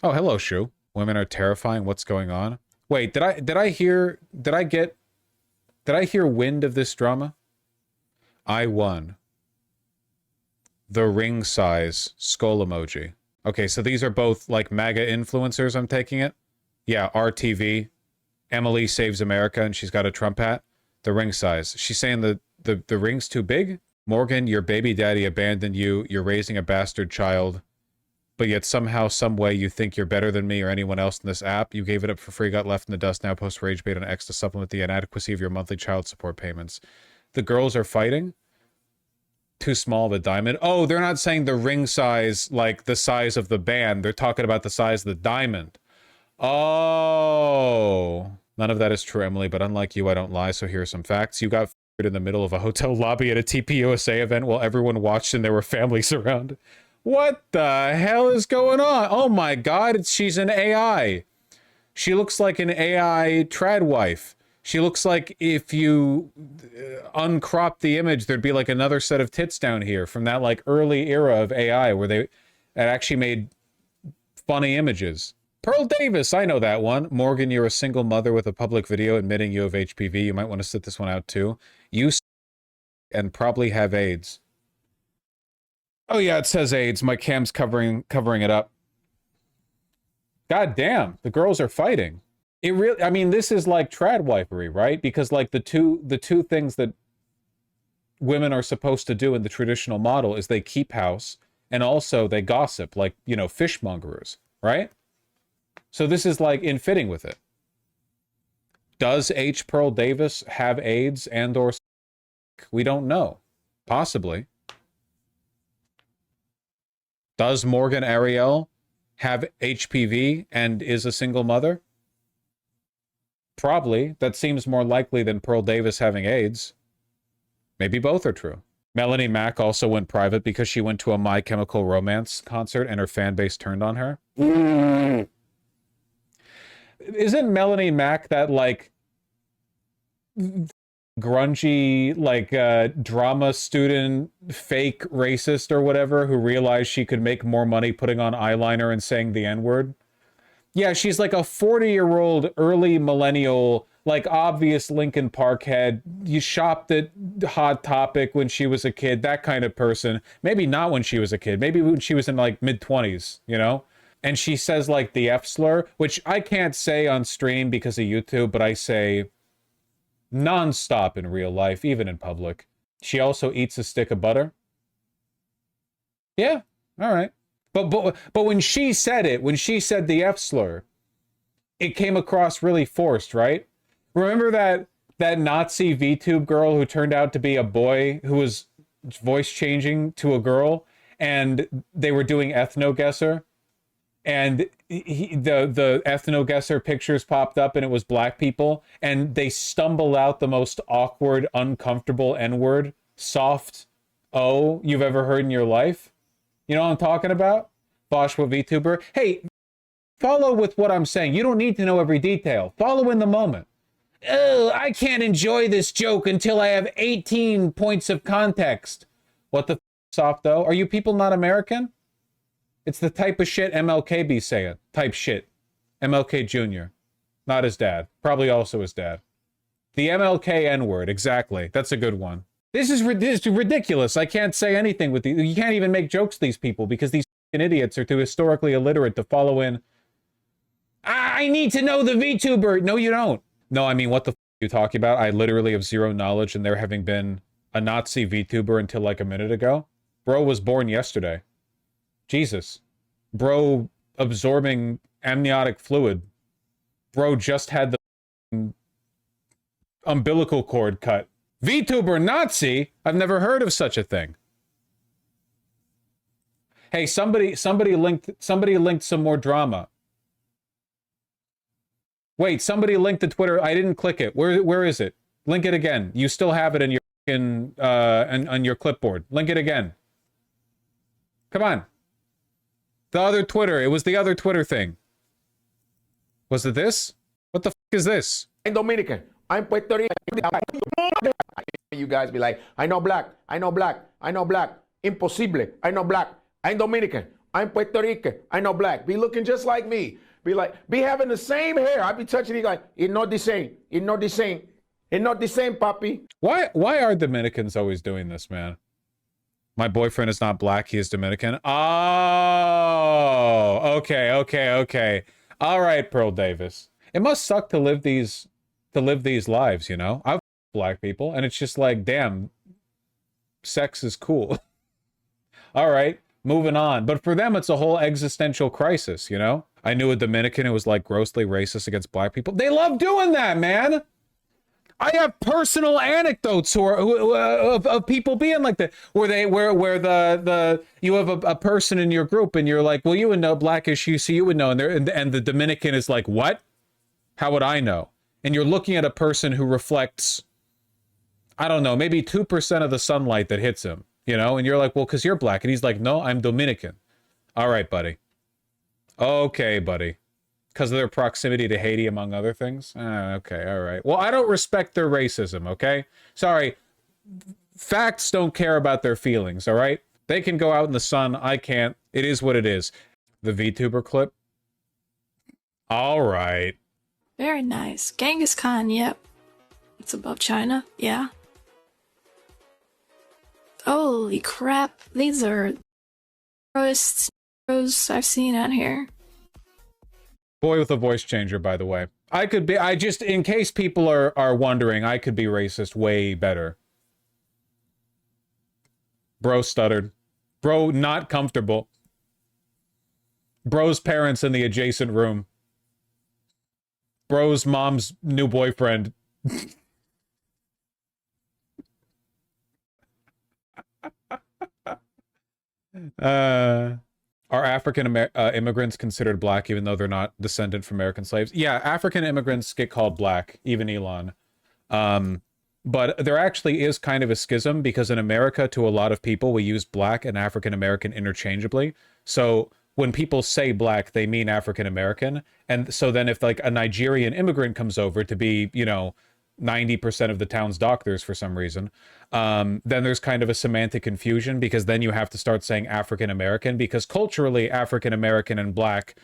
Oh, hello, Shu. Women are terrifying. What's going on? Wait, did I hear wind of this drama? I won. The ring size skull emoji. Okay, so these are both like MAGA influencers, I'm taking it. Yeah, RTV. Emily Saves America, and she's got a Trump hat. The ring size. She's saying the ring's too big? Morgan, your baby daddy abandoned you. You're raising a bastard child. But yet somehow, some way, you think you're better than me or anyone else in this app. You gave it up for free, got left in the dust, now post rage bait on X to supplement the inadequacy of your monthly child support payments. The girls are fighting? Too small of a diamond? Oh, they're not saying the ring size, like the size of the band. They're talking about the size of the diamond. Oh. None of that is true, Emily, but unlike you, I don't lie, so here are some facts. You got in the middle of a hotel lobby at a TPUSA event while everyone watched and there were families around. What the hell is going on? Oh my god, she's an AI. She looks like an AI trad wife. She looks like if you uncrop the image, there'd be like another set of tits down here from that like early era of AI where they actually made funny images. Pearl Davis, I know that one. Morgan, you're a single mother with a public video admitting you have HPV. You might want to sit this one out too. You and probably have AIDS. Oh yeah, it says AIDS. My cam's covering it up. God damn, the girls are fighting. It really, I mean, this is like trad wifery, right? Because like the two things that women are supposed to do in the traditional model is they keep house and also they gossip, like, you know, fishmongerers, right? So this is like in fitting with it. Does H. Pearl Davis have AIDS and or we don't know. Possibly. Does Morgan Ariel have HPV and is a single mother? Probably. That seems more likely than Pearl Davis having AIDS. Maybe both are true. Melanie Mack also went private because she went to a My Chemical Romance concert and her fan base turned on her. Isn't Melanie Mack that, like, grungy, like, drama student, fake racist or whatever who realized she could make more money putting on eyeliner and saying the N-word? Yeah, she's like a 40-year-old early millennial, like obvious Linkin Park head. You shopped at Hot Topic when she was a kid, that kind of person. Maybe not when she was a kid. Maybe when she was in like mid-20s, you know? And she says like the F slur, which I can't say on stream because of YouTube, but I say nonstop in real life, even in public. She also eats a stick of butter. Yeah, all right. But when she said it, when she said the F slur, it came across really forced, right? Remember that Nazi VTube girl who turned out to be a boy who was voice changing to a girl, and they were doing ethno-guesser, and the ethno-guesser pictures popped up and it was black people, and they stumbled out the most awkward, uncomfortable N-word, soft O you've ever heard in your life. You know what I'm talking about? Vaush, what VTuber? Hey, follow with what I'm saying. You don't need to know every detail. Follow in the moment. Oh, I can't enjoy this joke until I have 18 points of context. What the soft though? Are you people not American? It's the type of shit MLK be saying. Type shit. MLK Jr. Not his dad. Probably also his dad. The MLK N-word, exactly. That's a good one. This is ridiculous. I can't say anything with these. You can't even make jokes to these people because these idiots are too historically illiterate to follow in. I need to know the VTuber. No, you don't. No, I mean, what the are you talking about? I literally have zero knowledge, and there having been a Nazi VTuber until like a minute ago. Bro was born yesterday. Jesus. Bro absorbing amniotic fluid. Bro just had the umbilical cord cut. VTuber Nazi? I've never heard of such a thing. Hey, somebody linked some more drama. Wait, somebody linked the Twitter. I didn't click it. Where is it? Link it again. You still have it in your on your clipboard. Link it again. Come on. The other Twitter. It was the other Twitter thing. Was it this? What the is this? I'm Dominican. I'm Puerto Rican. You guys be like, I know black. I know black. I know black. Impossible. I know black. I'm Dominican. I'm Puerto Rican. I know black. Be looking just like me. Be having the same hair. I be touching it like, it's not the same. It's not the same. It's not the same, papi. Why are Dominicans always doing this, man? My boyfriend is not black, he is Dominican. Oh, okay. All right, Pearl Davis. It must suck to live these lives, you know? I've black people, and it's just like, damn, sex is cool. All right, moving on. But for them, it's a whole existential crisis, you know? I knew a Dominican who was like grossly racist against black people. They love doing that, man. I have personal anecdotes of people being like that, where you have a person in your group and you're like, well, you would know black issues, so you would know, and the Dominican is like, what? How would I know? And you're looking at a person who reflects, I don't know, maybe 2% of the sunlight that hits him, you know, and you're like, well, because you're black, and he's like, no, I'm Dominican. All right, buddy. Okay, buddy. Because of their proximity to Haiti, among other things? Okay, all right. Well, I don't respect their racism, okay? Sorry. Facts don't care about their feelings, all right? They can go out in the sun. I can't. It is what it is. The VTuber clip? All right. Very nice. Genghis Khan, yep. It's above China, yeah. Holy crap. These are gross I've seen out here. Boy with a voice changer, by the way. In case people are wondering, I could be racist way better. Bro stuttered. Bro not comfortable. Bro's parents in the adjacent room. Bro's mom's new boyfriend. Are African immigrants considered black even though they're not descendant from American slaves? Yeah, African immigrants get called black, even Elon. But there actually is kind of a schism because in America, to a lot of people, we use black and African American interchangeably. So when people say black, they mean African American. And so then if like a Nigerian immigrant comes over to be, you know, 90% of the town's doctors for some reason, then there's kind of a semantic confusion because then you have to start saying African American because culturally African American and black,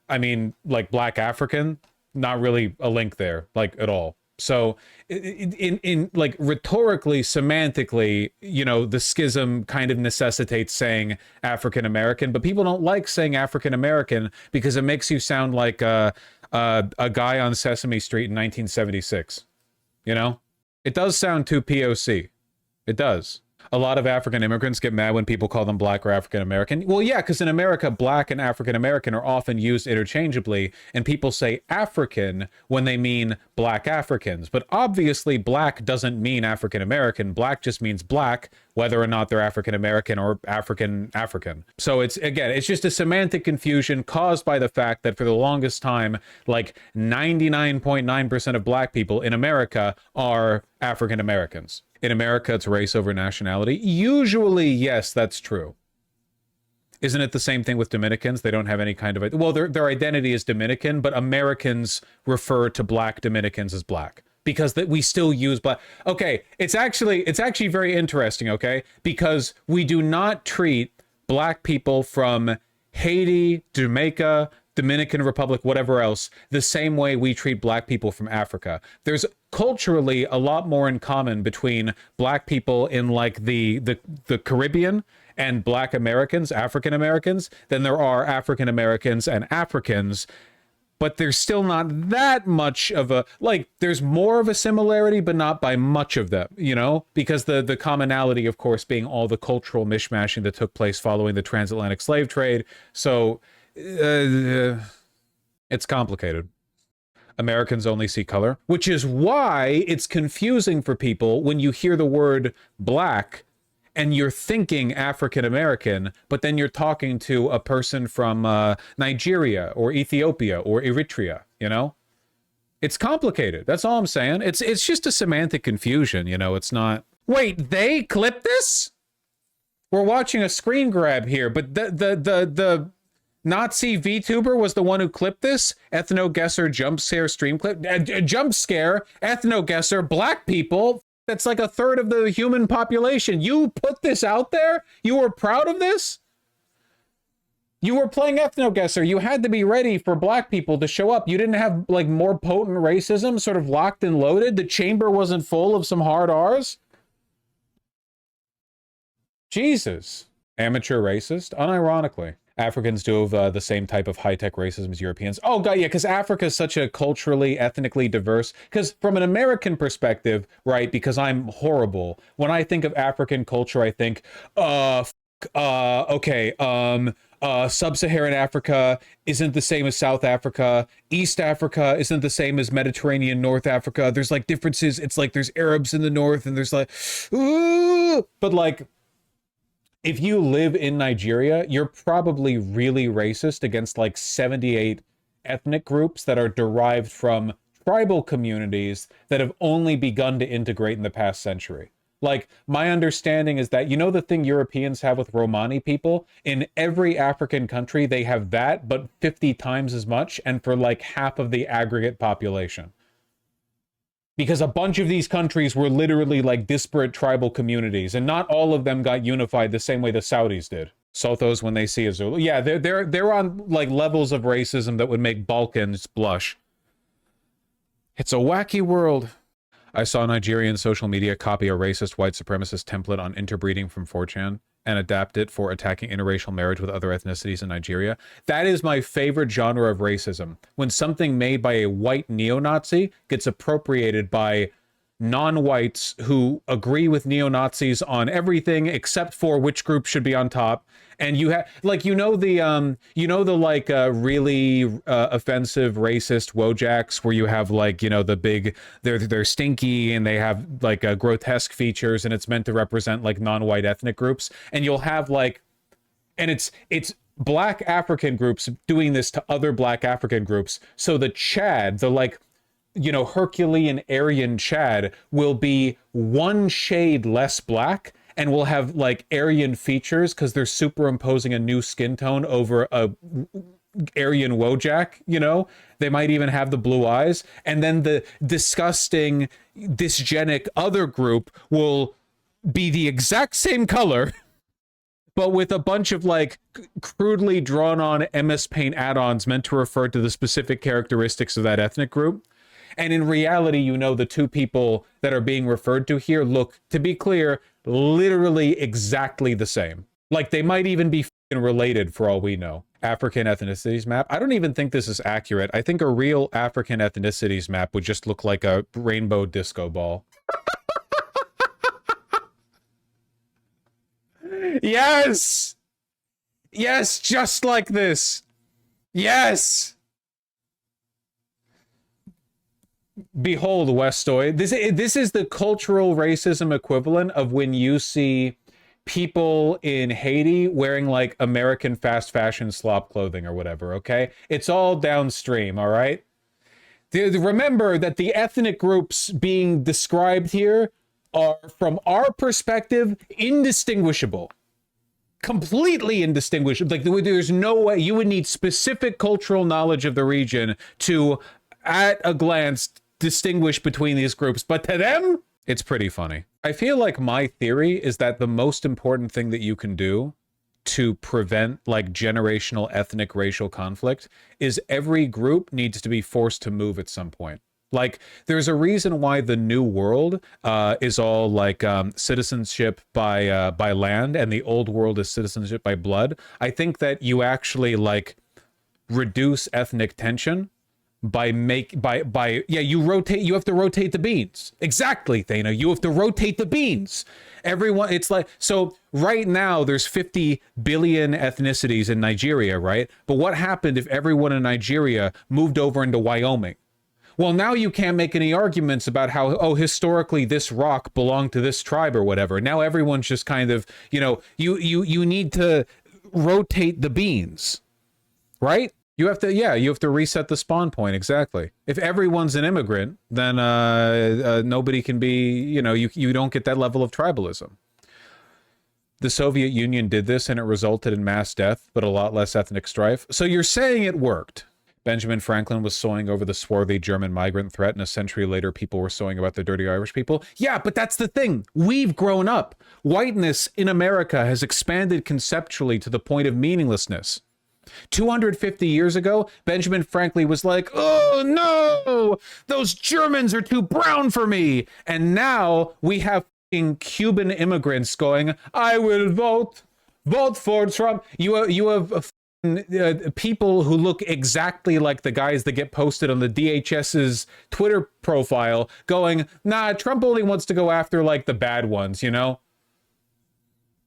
I mean, like black African, not really a link there, like at all. So in like rhetorically, semantically, you know, the schism kind of necessitates saying African American, but people don't like saying African American because it makes you sound like a guy on Sesame Street in 1976. You know, it does sound too POC. It does. A lot of African immigrants get mad when people call them black or African American. Well, yeah, because in America, black and African American are often used interchangeably, and people say African when they mean black Africans. But obviously, black doesn't mean African American. Black just means black, whether or not they're African American or African. So it's just a semantic confusion caused by the fact that for the longest time, like 99.9% of black people in America are African Americans. In America, it's race over nationality. Usually, yes, that's true. Isn't it the same thing with Dominicans? They don't have any kind of... Well, their identity is Dominican, but Americans refer to black Dominicans as black. Because we still use black... Okay, it's actually very interesting, okay? Because we do not treat black people from Haiti, Jamaica, Dominican Republic, whatever else, the same way we treat black people from Africa. There's culturally a lot more in common between black people in like the Caribbean and black Americans, African Americans, than there are African Americans and Africans. But there's still not that much of a, like, there's more of a similarity, but not by much of them, you know? Because the commonality, of course, being all the cultural mishmashing that took place following the transatlantic slave trade. So it's complicated. Americans only see color, which is why it's confusing for people when you hear the word black and you're thinking African American, but then you're talking to a person from Nigeria or Ethiopia or Eritrea, you know? It's complicated. That's all I'm saying. It's just a semantic confusion, you know? It's not... Wait, they clipped this? We're watching a screen grab here, but the Nazi VTuber was the one who clipped this? Ethno Guesser jump scare stream clip? Jump scare, ethno guesser, black people. That's like a third of the human population. You put this out there? You were proud of this? You were playing ethno-guesser. You had to be ready for black people to show up. You didn't have like more potent racism sort of locked and loaded. The chamber wasn't full of some hard R's. Jesus. Amateur racist, unironically. Africans do have the same type of high-tech racism as Europeans. Oh, God, yeah, because Africa is such a culturally, ethnically diverse... Because from an American perspective, right, because I'm horrible, when I think of African culture, I think, sub-Saharan Africa isn't the same as South Africa. East Africa isn't the same as Mediterranean North Africa. There's, like, differences. It's like there's Arabs in the north, and there's, like... Ooh! But, like... If you live in Nigeria, you're probably really racist against like 78 ethnic groups that are derived from tribal communities that have only begun to integrate in the past century. Like, my understanding is that, you know, the thing Europeans have with Romani people, in every African country, they have that, but 50 times as much, and for like half of the aggregate population. Because a bunch of these countries were literally like disparate tribal communities, and not all of them got unified the same way the Saudis did. Sothos, when they see a Zulu, yeah, they're on like levels of racism that would make Balkans blush. It's a wacky world. I saw Nigerian social media copy a racist white supremacist template on interbreeding from 4chan and adapt it for attacking interracial marriage with other ethnicities in Nigeria. That is my favorite genre of racism. When something made by a white neo-Nazi gets appropriated by non-whites who agree with neo-Nazis on everything except for which group should be on top. And you have, like, really offensive racist Wojaks where you have like, you know, the big, they're stinky and they have like grotesque features and it's meant to represent like non-white ethnic groups. And you'll have like, and it's black African groups doing this to other black African groups. So the Chad, the like, you know, Herculean Aryan Chad will be one shade less black and will have like Aryan features because they're superimposing a new skin tone over a Aryan Wojak, you know? They might even have the blue eyes. And then the disgusting, dysgenic other group will be the exact same color, but with a bunch of like crudely drawn on MS Paint add-ons meant to refer to the specific characteristics of that ethnic group. And in reality, you know, the two people that are being referred to here look, to be clear, literally exactly the same. Like, they might even be f***ing related for all we know. African ethnicities map. I don't even think this is accurate. I think a real African ethnicities map would just look like a rainbow disco ball. Yes! Yes, just like this. Yes! Behold, Westoid. This is the cultural racism equivalent of when you see people in Haiti wearing like American fast fashion slop clothing or whatever, okay? It's all downstream, all right? Remember that the ethnic groups being described here are, from our perspective, indistinguishable. Completely indistinguishable. Like, there's no way. You would need specific cultural knowledge of the region to, at a glance, distinguish between these groups, but to them, it's pretty funny. I feel like my theory is that the most important thing that you can do to prevent like generational ethnic racial conflict is every group needs to be forced to move at some point. Like, there's a reason why the New World is all like citizenship by land, and the Old World is citizenship by blood. I think that you actually like reduce ethnic tension by you have to rotate the beans. Exactly, Thana. You have to rotate the beans. Everyone, it's like, so right now there's 50 billion ethnicities in Nigeria, right? But what happened if everyone in Nigeria moved over into Wyoming? Well, now you can't make any arguments about how, oh, historically this rock belonged to this tribe or whatever. Now everyone's just kind of, you know, you need to rotate the beans, right? You have to reset the spawn point, exactly. If everyone's an immigrant, then nobody can be, you know, you don't get that level of tribalism. The Soviet Union did this and it resulted in mass death, but a lot less ethnic strife. So you're saying it worked. Benjamin Franklin was sewing over the swarthy German migrant threat, and a century later people were sewing about the dirty Irish people. Yeah, but that's the thing. We've grown up. Whiteness in America has expanded conceptually to the point of meaninglessness. 250 years ago, Benjamin Franklin was like, oh no, those Germans are too brown for me. And now we have Cuban immigrants going, I will vote for Trump. You have people who look exactly like the guys that get posted on the DHS's Twitter profile going, nah, Trump only wants to go after like the bad ones, you know?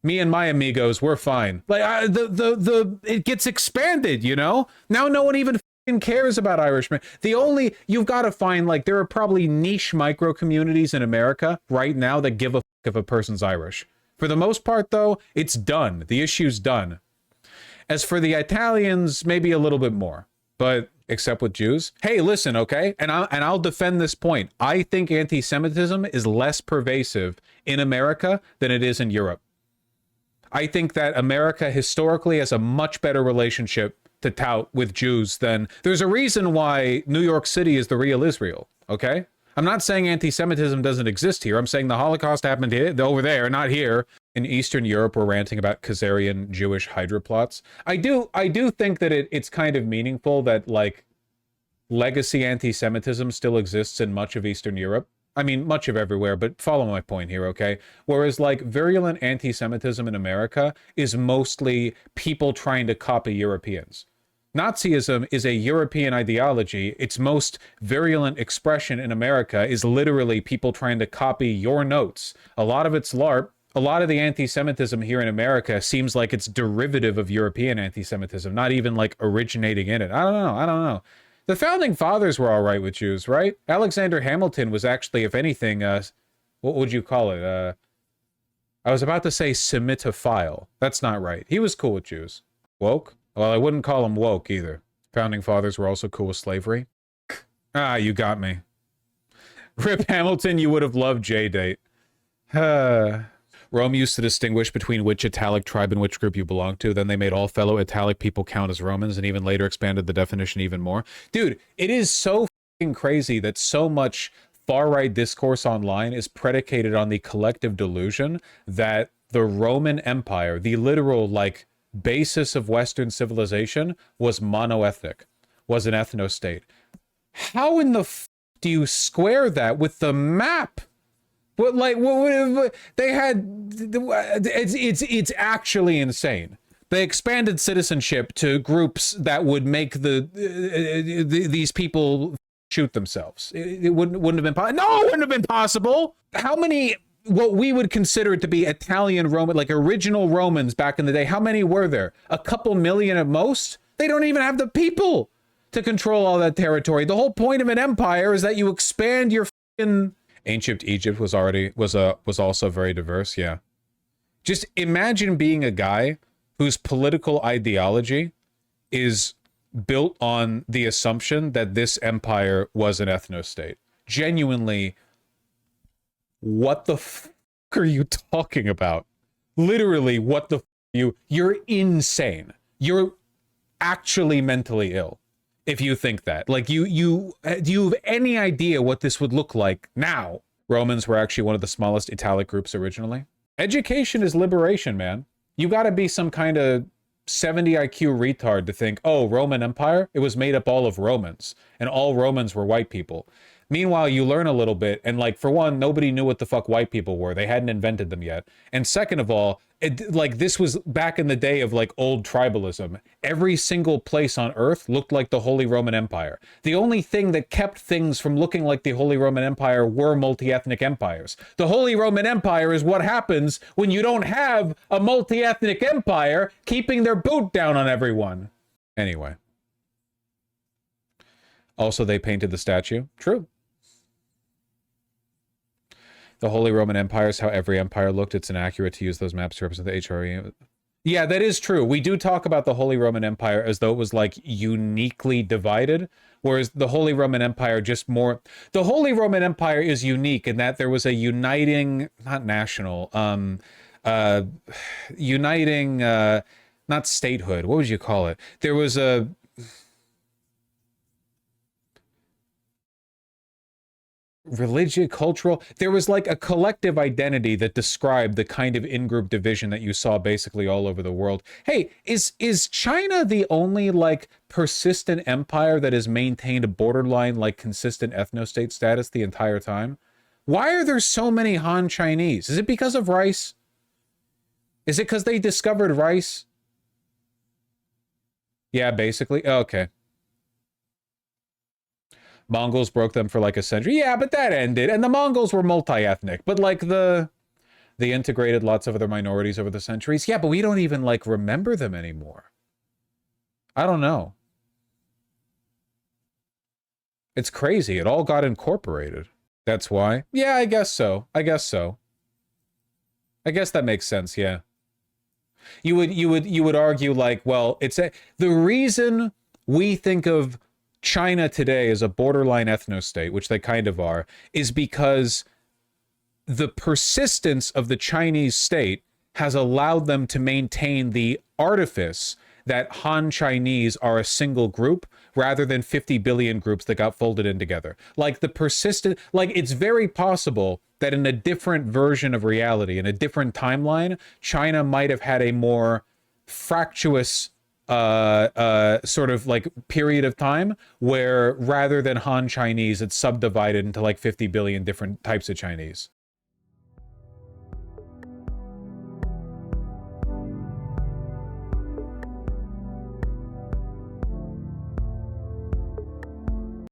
Me and my amigos, we're fine. Like it gets expanded, you know? Now no one even cares about Irishmen. You've got to find, like, there are probably niche micro communities in America right now that give a if a person's Irish. For the most part, though, it's done. The issue's done. As for the Italians, maybe a little bit more, but except with Jews. Hey, listen, okay? And I'll defend this point. I think anti-Semitism is less pervasive in America than it is in Europe. I think that America historically has a much better relationship to tout with Jews than... There's a reason why New York City is the real Israel, okay? I'm not saying anti-Semitism doesn't exist here. I'm saying the Holocaust happened here, over there, not here. In Eastern Europe, we're ranting about Khazarian Jewish Hydra plots. I do think that it's kind of meaningful that, like, legacy anti-Semitism still exists in much of Eastern Europe. I mean, much of everywhere, but follow my point here, okay? Whereas, like, virulent anti-Semitism in America is mostly people trying to copy Europeans. Nazism is a European ideology. Its most virulent expression in America is literally people trying to copy your notes. A lot of it's LARP. A lot of the anti-Semitism here in America seems like it's derivative of European anti-Semitism, not even, like, originating in it. I don't know. The founding fathers were all right with Jews, right? Alexander Hamilton was actually, if anything, what would you call it? I was about to say Semitophile. That's not right. He was cool with Jews. Woke? Well, I wouldn't call him woke either. Founding fathers were also cool with slavery. Ah, you got me. Rip Hamilton, you would have loved J-Date. Rome used to distinguish between which Italic tribe and which group you belong to. Then they made all fellow Italic people count as Romans and even later expanded the definition even more. Dude, it is so fucking crazy that so much far-right discourse online is predicated on the collective delusion that the Roman Empire, the literal, like, basis of Western civilization, was monoethnic, was an ethno-state. How in the do you square that with the map? What, like, what they had? It's actually insane. They expanded citizenship to groups that would make these people shoot themselves. It wouldn't have been possible. No, it wouldn't have been possible. How many what we would consider to be Italian Roman, like original Romans back in the day? How many were there? A couple million at most. They don't even have the people to control all that territory. The whole point of an empire is that you expand your fucking... Ancient Egypt was also very diverse, yeah. Just imagine being a guy whose political ideology is built on the assumption that this empire was an ethno-state. Genuinely, what the fuck are you talking about? Literally, what the fuck you're insane. You're actually mentally ill if you think that. Like, do you have any idea what this would look like now? Romans were actually one of the smallest Italic groups originally. Education is liberation, man. You gotta be some kind of 70 IQ retard to think, oh, Roman Empire, it was made up all of Romans, and all Romans were white people. Meanwhile, you learn a little bit, and, like, for one, nobody knew what the fuck white people were. They hadn't invented them yet. And second of all, this was back in the day of, like, old tribalism. Every single place on Earth looked like the Holy Roman Empire. The only thing that kept things from looking like the Holy Roman Empire were multi-ethnic empires. The Holy Roman Empire is what happens when you don't have a multi-ethnic empire keeping their boot down on everyone. Anyway. Also, they painted the statue. True. The Holy Roman Empire is how every empire looked. It's inaccurate to use those maps to represent the HRE. Yeah, that is true. We do talk about the Holy Roman Empire as though it was, like, uniquely divided, whereas the Holy Roman Empire just more... The Holy Roman Empire is unique in that there was a uniting... Not national. Uniting... not statehood. What would you call it? There was a... religious, cultural. There was like a collective identity that described the kind of in-group division that you saw basically all over the world. Hey, is China the only like persistent empire that has maintained a borderline like consistent ethno-state status the entire time? Why are there so many Han Chinese? Is it because of rice? Is it because they discovered rice? Yeah, basically. Okay. Mongols broke them for like a century. Yeah, but that ended. And the Mongols were multi-ethnic. But like they integrated lots of other minorities over the centuries. Yeah, but we don't even like remember them anymore. I don't know. It's crazy. It all got incorporated. That's why. Yeah, I guess so. I guess so. I guess that makes sense, yeah. You would argue like, well, the reason we think of China today as a borderline ethno-state, which they kind of are, is because the persistence of the Chinese state has allowed them to maintain the artifice that Han Chinese are a single group rather than 50 billion groups that got folded in together. Like it's very possible that in a different version of reality, in a different timeline, China might have had a more fractious sort of like period of time where rather than Han Chinese, it's subdivided into like 50 billion different types of Chinese.